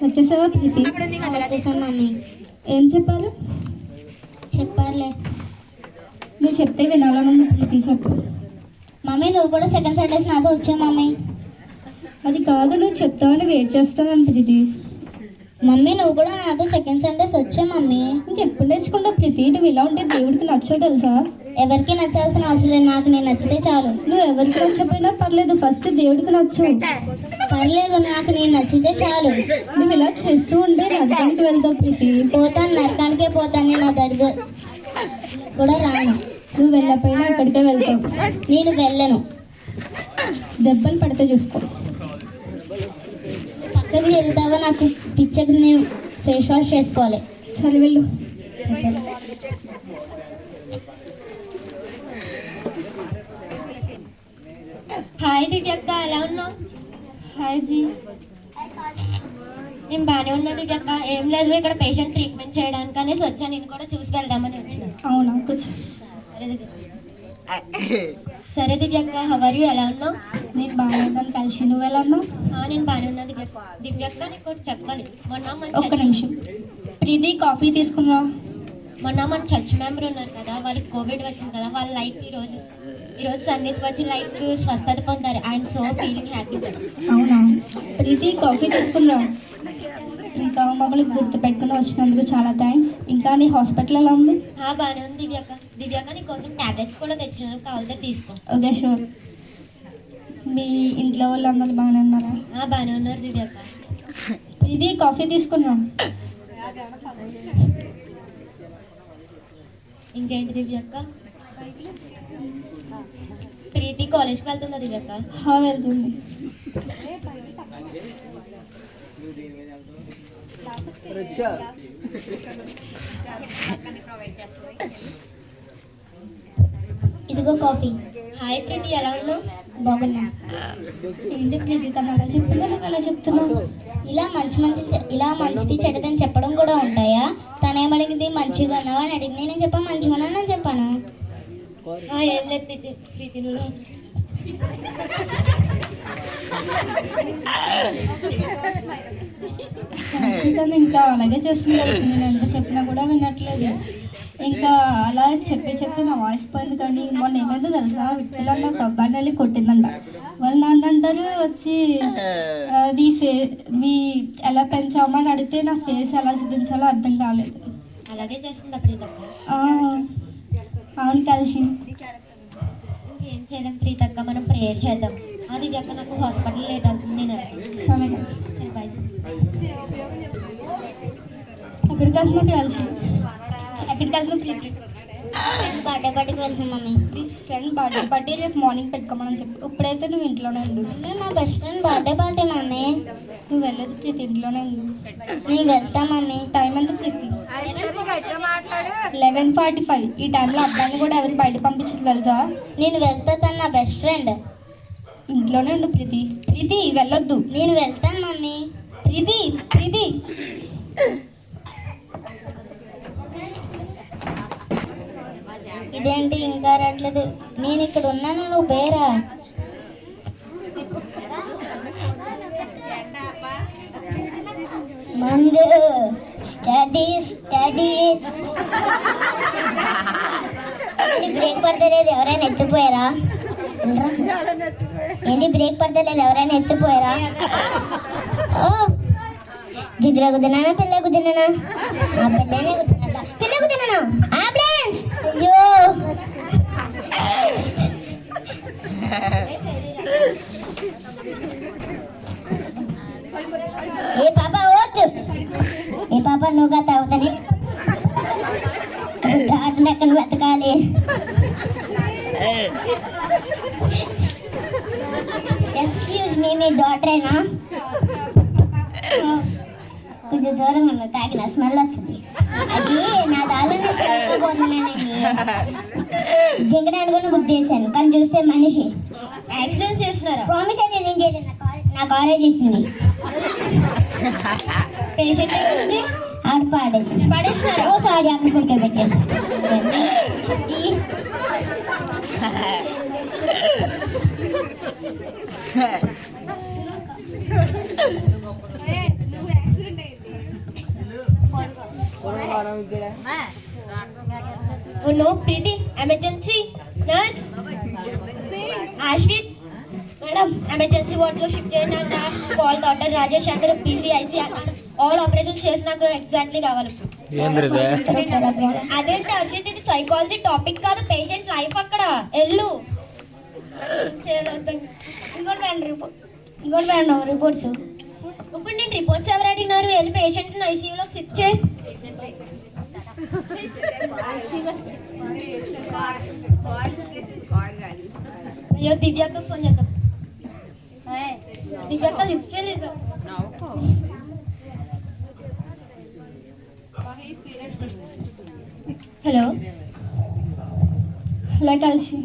వచ్చేసావా ప్రీతి? వచ్చేసాను మమ్మీ. ఏం చెప్పాలి? చెప్పాలే, నువ్వు చెప్తే వినాలనుంది ప్రీతి. చెప్పు మమ్మీ. నువ్వు కూడా సెకండ్ సండేస్ నాతో వచ్చా మమ్మీ. అది కాదు, నువ్వు చెప్తావని వెయిట్ చేస్తాను ప్రీతి. మమ్మీ నువ్వు కూడా నాతో సెకండ్ సండేస్ వచ్చా మమ్మీ. ఇంకెప్పుడు నేర్చుకుంటావు ప్రీతి? నువ్వు ఇలా ఉంటే దేవుడికి నచ్చవు తెలుసా? ఎవరికి నచ్చాల్సిన అవసరం లేదు, నాకు నేను నచ్చితే చాలు. నువ్వు ఎవరికి నచ్చపోయినా పర్లేదు, ఫస్ట్ దేవుడికి నచ్చు. పర్లేదు, నాకు నేను నచ్చితే చాలు. నువ్వు ఇలా చేస్తూ ఉంటే నరకానికి వెళ్తావు ప్రీతి. పోతాను, నరకానికే పోతాను. నేను ఆ దగ్గర కూడా రాను. నువ్వు వెళ్ళకపోయినా అక్కడికే వెళ్తావు. నేను వెళ్ళను. దెబ్బలు పడితే చూసుకో. పక్కకి వెళ్తావా? నాకు పిచ్చకి నేను ఫేస్ వాష్ చేసుకోవాలి. సరే వెళ్ళు. హాయ్ దివ్యక్క, ఎలా ఉన్నావు? హాయ్ జీ. నేను బాగానే ఉన్నా దివ్యక్క. ఏం లేదు, ఇక్కడ పేషెంట్ ట్రీట్మెంట్ చేయడానికి అనేసి వచ్చా. నేను కూడా చూసి వెళ్దామని వచ్చిన. అవునా, కూర్చో. సరే దివ్యక్క, హవర్ యూ, ఎలా ఉన్నావు? నేను బాగానే ఉన్నాను కలిసి. నువ్వు ఎలా ఉన్నావు? నేను బాగానే ఉన్నా దివ్యక్క. దివ్యక్క నీకు ఒకటి చెప్పాలి. ఒక్క నిమిషం. ప్రీతి కాఫీ తీసుకున్నా. మొన్న మన చర్చ్ మెంబర్ ఉన్నారు కదా, వాళ్ళకి కోవిడ్ వచ్చింది కదా, వాళ్ళ లైఫ్ ఈరోజు సందీప్ వచ్చి లైఫ్ స్వస్థత పొందారు. I'm so feeling happy. అవునా, ప్రీతి కాఫీ తీసుకున్నా. ఇంకా మమ్మల్ని గుర్తు పెట్టుకుని వచ్చినందుకు చాలా థ్యాంక్స్. ఇంకా నీ హాస్పిటల్ ఎలా ఉంది? బాగానే ఉంది దివ్యక్క. దివ్యక్క నీ కోసం టాబ్లెట్స్ కూడా తెచ్చినాను, కావాలంటే తీసుకో. Okay sure. మీ ఇంట్లో వాళ్ళు అందరూ బాగానే ఉన్నారా? బాగానే ఉన్నారు దివ్యక్క. ఇది కాఫీ తీసుకున్నాం. ఇంకేంటి దివ్యక్క? ప్రీతి కాలేజ్కి వెళ్తుందా దివ్యక్క? వెళ్తుంది. ఇదిగో కాఫీ. హాయ్ ప్రీతి, ఎలా ఉన్నావు? బాగున్నా. ఏంటి ప్రీతి, తను అలా చెప్తుందా నువ్వు అలా చెప్తున్నావు? ఇలా మంచిది చెడ్డదని చెప్పడం కూడా ఉంటాయా? తనేమడిగింది మంచిగా ఉన్నావా అని అడిగింది. నేను చెప్పాను మంచిగా ఉన్నాను అని చెప్పాను. ఏం లేదు ప్రీతి. ప్రీతి నువ్వు తను ఇంకా అలాగే చేస్తుంది. నేను ఎంత చెప్పినా కూడా వినట్లేదు. ఇంకా అలా చెప్పి నా వాయిస్ పోయింది. కానీ మొన్న ఏమైందో తెలుసా? వ్యక్తులన్న ఒక అబ్బాయిని వెళ్ళి కొట్టిందంట. వాళ్ళు నన్ను అంటారు వచ్చి మీ ఎలా పెంచామని అడిగితే నా ఫేస్ ఎలా చూపించాలో అర్థం కాలేదు. అలాగే చేస్తుంది ప్రీతక్క. అవును కలిసి. ఏం చేయలేం ప్రీతక్క, మనం ప్రేయర్ చేద్దాం. అది అక్క నాకు హాస్పిటల్ లేట్ అవుతుంది. నేను సరే బాయ్. ఎక్కడికి వెళ్తున్నావు కలిసి? ఎక్కడికి వెళ్తున్నావు ప్రీతి? బర్త్డే పార్టీకి వెళ్తున్నాం మమ్మీ. మీ ఫ్రెండ్ బర్త్డే పార్టీ రేపు మార్నింగ్ పెట్టుకోమని చెప్పు. ఇప్పుడైతే నువ్వు ఇంట్లోనే ఉండు. మా best friend birthday party mummy. నువ్వు వెళ్ళదు ప్రీతి, ఇంట్లోనే ఉండు. నేను వెళ్తా మమ్మీ. టైం ఎంత ప్రీతి? 11:45. ఈ టైంలో అబ్బాయిని కూడా ఎవరికి బయట పంపించదు తెలుసా? నేను వెళ్తా, తను నా బెస్ట్ ఫ్రెండ్. ఇంట్లోనే ఉండు ప్రీతి. ప్రీతి వెళ్ళొద్దు. నేను వెళ్తాను మమ్మీ. ప్రీతి ప్రీతి ఇదేంటి ఇంకా రావట్లేదు? నేను ఇక్కడ ఉన్నాను, నువ్వు బేరా. మందు స్టడీస్ బ్రేక్ పడతలేదు, ఎవరైనా ఎత్తిపోయారా? ఏంటి బ్రేక్ పడతలేదు, ఎవరైనా ఎత్తిపోయారా? ఓ జిగ్ర కుదినానా, పిల్ల కుదినానా? పిల్లనే కుదినా, పిల్ల కుదినానా? అంబులెన్స్! అయ్యో ఏ పాప వద్దు, ఏ పాప నువ్వుగా తాగుతాని డాక్టర్ ఎక్కడ వెతకాలి? ఎక్స్క్యూజ్ మీ డాక్టరేనా? కొంచెం దూరంగా ఉన్న, తాగిన స్మెల్ వస్తుంది. అది నా దానిలోనే పోతున్నానండి. జింకనాన్ని కూడా గుర్తేసాను, కానీ చూస్తే మనిషి. యాక్సిడెంట్ చేస్తున్నారా? ప్రామిస్ అయితే నేను చేయలేదు, నా కారే చేసింది. పేషెంట్ ఆడ పడేసినారా? ఓ సారీ, అక్కడ పడుకోబెట్టాను. ఓ నో ప్రీతి, emergency nurse Ashwith madam, emergency వార్డులో షిఫ్ట్ చేయండి అంట. కాల్ డాక్టర్ రాజేష్ అందరూ పీసీఐసీ ఆల్ ఆపరేషన్స్ చేసి నాకు ఎగ్జాక్ట్లీ కావాలి. అదేంటి హర్షిత్, ఇది సైకాలజీ టాపిక్ కాదు, పేషెంట్ లైఫ్ అక్కడ. ఎల్లు ఇంకోటి మేడం రిపోర్ట్స్. ఇప్పుడు నేను రిపోర్ట్స్ ఎవరు అడిగినారు? వెళ్ళి పేషెంట్ ఐసీయూలో షిఫ్ట్ చేయి. అయ్యో దివ్యాక్క ఫోన్ చేద్దాం. దివ్యాక్క లిఫ్ట్ చేయలేదు. హలో హలో కలిసి.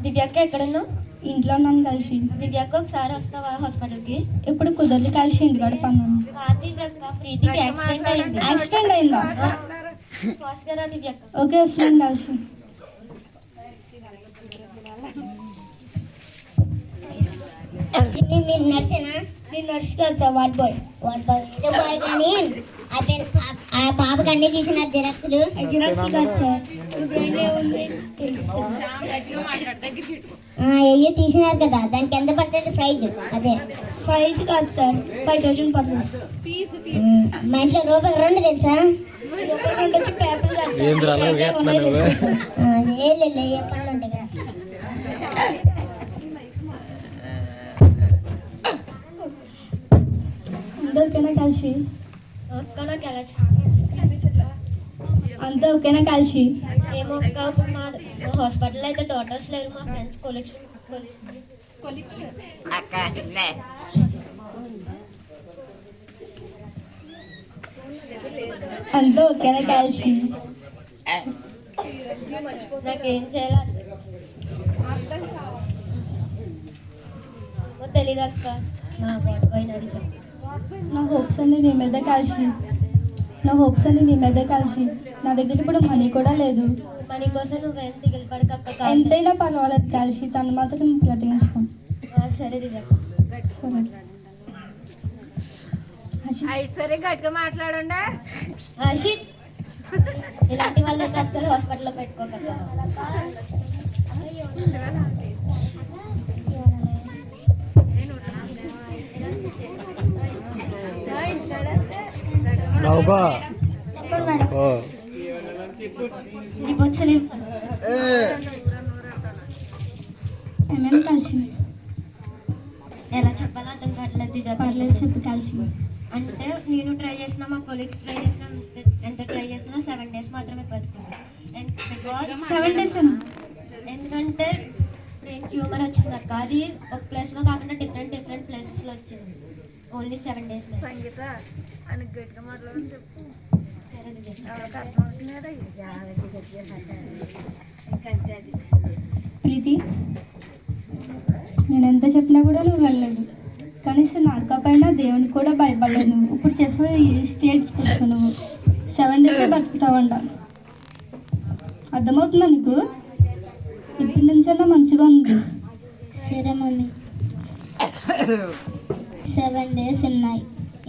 దివ్యాక్క ఎక్కడున్నావు? ఇంట్లో ఉన్నాను కలిసి. దివ్యాక్క ఒకసారి వస్తావా హాస్పిటల్కి? ఇప్పుడు కుదరదు కలిసి, ఇంటికాడ పన్నాను. దివ్యాక్క, ప్రీతికి యాక్సిడెంట్ అయింది. యాక్సిడెంట్ అయిందా? ఫాస్ట్గా రా దివ్యాక్క. ఓకే వస్తున్నాను కలిసి. మీరు నర్సేనా? నేను నర్స్ కాదు sir, ward boy. What boy ఏదో బాయ్ కానీ ఆ పాపకి అన్నీ తీసినారు జిరాక్సులు. జిరాక్స్ కాదు సార్, ఏముంది తెలుస్తుంది. అయ్యో తీసినారు కదా, దానికి ఎంత పడుతుంది ప్రైజ్? అదే ప్రైజ్ కాదు సార్, 5000 పడుతుంది. మా ఇంట్లో రూపాయి 2 తెలుసా? రూపాయి 2 వచ్చి పేపర్ కాదు సార్. ఏ పనులు ఉంటాయి కదా. అంతా ఓకేనా కలిసి? అక్క నాకు ఎలా అంతా ఓకేనా కలిసి? ఏమో అక్క, ఇప్పుడు మా హాస్పిటల్లో అయితే డాక్టర్స్ లేరు, మా ఫ్రెండ్స్ కొలీగ్స్. అంతా ఓకేనా కలిసి? నాకేం చేయాలి తెలీదు అక్క. నా బాడీ పైన అడిగాను. నా హోప్స్ అన్ని నీ మీద కలిసి. నా హోప్స్ అన్ని నీ మీద కలిసి. నా దగ్గర ఇప్పుడు మనీ కూడా లేదు. మనీ కోసం నువ్వేం దిగులు పడకక్క. ఎంతైనా పర్వాలేదు కలిసి, తను మాత్రం ప్రతించుకో. సరే దివ్యాక్క. సరే ఐశ్వర్య గట్టిగా మాట్లాడండి. హర్షిత్, ఇలాంటి వాళ్ళైతే అస్సలు హాస్పిటల్లో పెట్టుకోక. చెప్పండి మేడం. రిపోర్ట్స్ లేవు. ఏమేమి కలిసి? ఎలా చెప్పాలో అర్థం కావట్లేదు దివ్యాక్క. పర్లేదు చెప్పు కలిసి. అంటే నేను ట్రై చేసిన, మా కొలీగ్స్ ట్రై చేసిన, ఎంత ట్రై చేసినా 7 days మాత్రమే బతుకుంది. బికాజ్ 7 days ఎందుకంటే బ్రెయిన్ ట్యూమర్ వచ్చింది అక్క. అది ఒక ప్లేస్లో కాకుండా డిఫరెంట్ ప్లేసెస్లో వచ్చింది. Only 7 days. సంగీత అని గట్టిగా మాట్లాడని చెప్పు. సరే దివ్యాక్క. ఎవరికి అర్థమవుతుంది కదా. ప్రీతి, నేను ఎంత చెప్పినా కూడా నువ్వు వెళ్ళలేదు. కనీసం నా అక్క పైన దేవునికి కూడా భయపడలేదు. నువ్వు ఇప్పుడు చేసే ఈ స్టేట్ కూర్చో. నువ్వు 7 days బతుకుతావంట. అర్థమవుతుందా నీకు? ఇప్పటి నుంచైనా మంచిగా ఉంది. సరే మమ్మీ, 7 days ఉన్నాయి.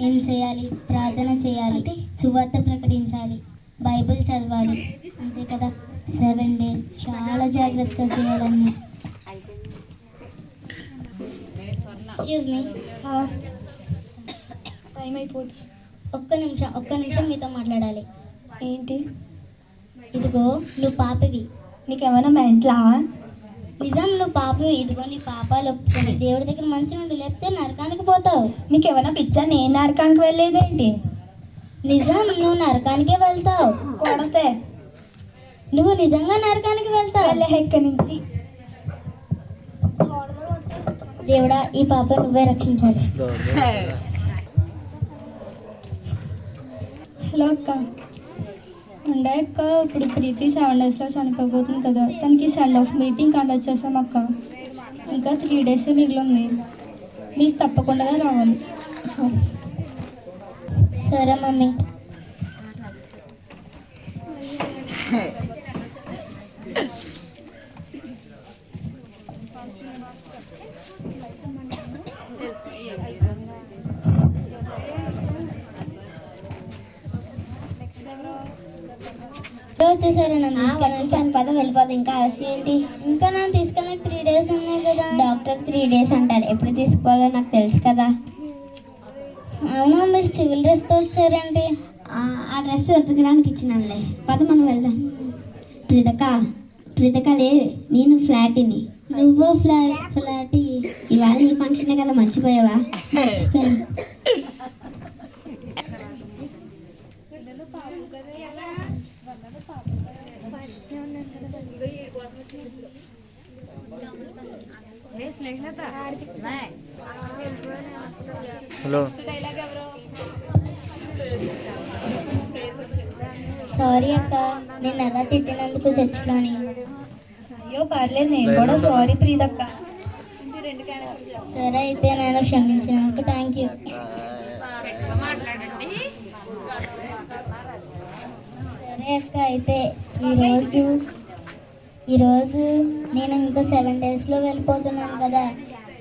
ఏం చేయాలి? ప్రార్థన చేయాలి, సువార్త ప్రకటించాలి, బైబిల్ చదవాలి, అంతే కదా. 7 days చాలా జాగ్రత్తగా చేయాలన్నీ. ఎక్స్క్యూజ్ మీ, టైం అయిపోతుంది. ఒక్క నిమిషం మీతో మాట్లాడాలి. ఏంటి? ఇదిగో నువ్వు పాపవి. నీకేమైనా మెంట్లా? నిజం, నువ్వు పాపవి. ఇదిగో నీ పాపాలు ఒప్పుకొని దేవుడి దగ్గర మంచి నుండి, లేకపోతే నరకానికి పోతావు. నీకేమైనా పిచ్చా? నేను నరకానికి వెళ్ళేదేంటి? నిజం, నువ్వు నరకానికే వెళ్తావు. కొడితే నువ్వు నిజంగా నరకానికి వెళ్తావు. వెళ్ళే ఎక్కడి నుంచి. దేవుడా, ఈ పాప నువ్వే రక్షించాలి. హలో అక్క. ఉండే అక్క, ఇప్పుడు ప్రీతి 7 daysలో చనిపోబోతుంది కదా. తనకి సెండ్ ఆఫ్ మీటింగ్ కండక్ట్ చేసాం అక్క. ఇంకా 3 days మిగిలింది. మీకు తప్పకుండా రావాలి. సరే మమ్మీ. వచ్చేసారు నన్ను వచ్చేసాను పద వెళ్ళిపోదు ఇంకా ఆలస్యం ఏంటి ఇంకా నన్ను తీసుకెళ్ళి 3 days ఉన్నాయి కదా. డాక్టర్ 3 days అంటారు ఎప్పుడు తీసుకోవాలో నాకు తెలుసు కదా అవునా, మీరు సివిల్ డ్రెస్తో వచ్చారండి? ఆ డ్రెస్ ఉతకడానికి ఇచ్చినానులే పద మనం వెళ్దాం ప్రీతక లే నేను ఫ్లాట్ని నువ్వు ఫ్లాటీ. ఇవాళ నీ ఫంక్షనే కదా మర్చిపోయావా మర్చిపోయాను. హలో సారీ అక్క, నేను ఎలా తిట్టినందుకు చర్చిలోని. అయ్యో పర్లేదు, నేను కూడా సారీ ప్రీతక్క. సరే అయితే నేను క్షమించినందుకు థ్యాంక్ యూ. సరే అక్క, అయితే ఈరోజు నేను ఇంకో 7 daysలో వెళ్ళిపోతున్నాను కదా.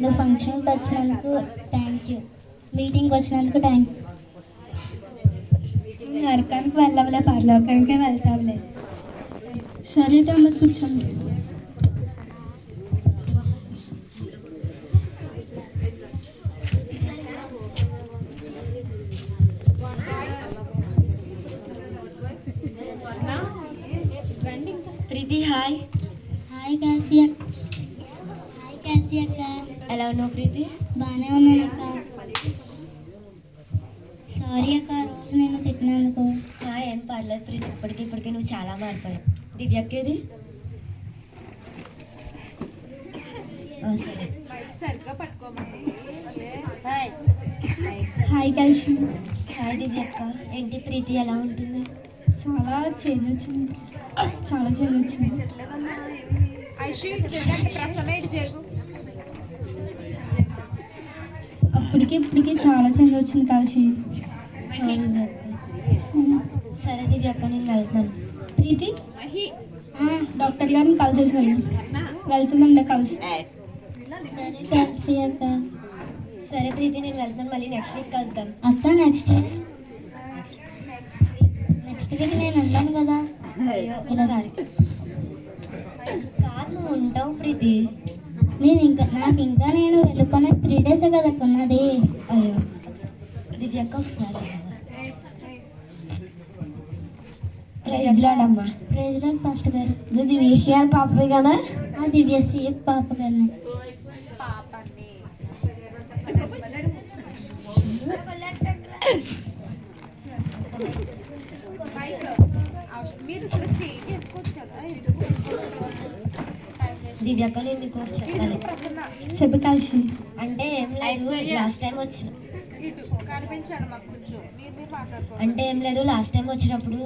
నువ్వు ఫంక్షన్కి వచ్చినందుకు థ్యాంక్ యూ, మీటింగ్కి వచ్చినందుకు థ్యాంక్ యూ. నరకానికి వెళ్ళవులే, పరలోకానికే వెళ్తావులే. సరే అయితే అందరు కూర్చోండి. ప్రీతి హాయ్. హాయ్ కాల్సి అక్క. ఎలా ఉన్నావు ప్రీతి? బాగానే ఉన్నాను అక్క. సారీ అక్క, రోజు నేను తిట్టినందుకు. ఏం పర్లేదు ప్రీతి, ఇప్పటికి నువ్వు చాలా మారిపోయావు. దివ్యక్కేది? సరే. హాయ్ కాల్సి. హాయ్ దివ్యక్క. ఏంటి ప్రీతి ఎలా ఉంటుంది? చాలా చేంజ్ వచ్చింది. ఇప్పటికి చాలా చేంజ్ వచ్చింది కాల్సి. సరే దివ్యక్క, నేను వెళ్తున్నాను. ప్రీతి డాక్టర్ గారిని కలిసేసి వెళ్తుందండి కలిసి. అక్క. సరే ప్రీతి, నేను వెళ్తాను. మళ్ళీ నెక్స్ట్ వీక్ కలుద్దాం. అక్క నెక్స్ట్ వీక్ నేను ఉంటాను కదా. అయ్యో సరే. కాదు, నువ్వు ఉంటావు ప్రీతి. నేను నేను వెళ్ళిపోయిన 3 days కదా ఉన్నది. అయ్యో దివ్యక్క ఒకసారి. ప్రైజ్ లాడమ్మా. ప్రైజ్ లాడ్ పాస్టర్ గారు. నువ్వు దివ్యశ్రీ పాపవే కదా? దివ్యశ్రీ పాప గారు. దివ్యక్క, నేను నీకు ఒకటి చెప్పాలి. చెప్పు కాల్సి. అంటే ఏం లేదు, లాస్ట్ టైం వచ్చినప్పుడు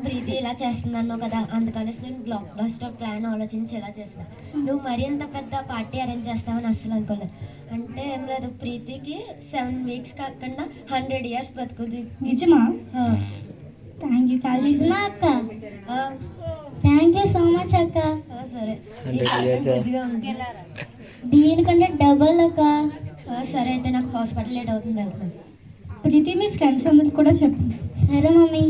ప్రీతి ఇలా చేస్తున్నాను కదా, అందుకనేసి నేను బ్లాక్ బస్టర్ ప్లాన్ ఆలోచించి ఇలా చేసిన. నువ్వు మరీ అంత పెద్ద పార్టీ అరేంజ్ చేస్తావని అస్సలు అనుకోలేదు. అంటే ఏం లేదు, ప్రీతికి 7 weeks కాకుండా 100 years బతుకుతుంది. నిజమా? థ్యాంక్ యూ కాల్సి. నిజమా అక్క? థ్యాంక్ యూ సో మచ్ అక్క. సరే, 100 years. దీనికంటే డబల్ అక్క. సరే అయితే నాకు హాస్పిటల్ లేట్ అవుతుంది, వెళ్తున్నాను. ప్రీతి మీ ఫ్రెండ్స్ అందరికి కూడా చెప్పు. సరే మమ్మీ.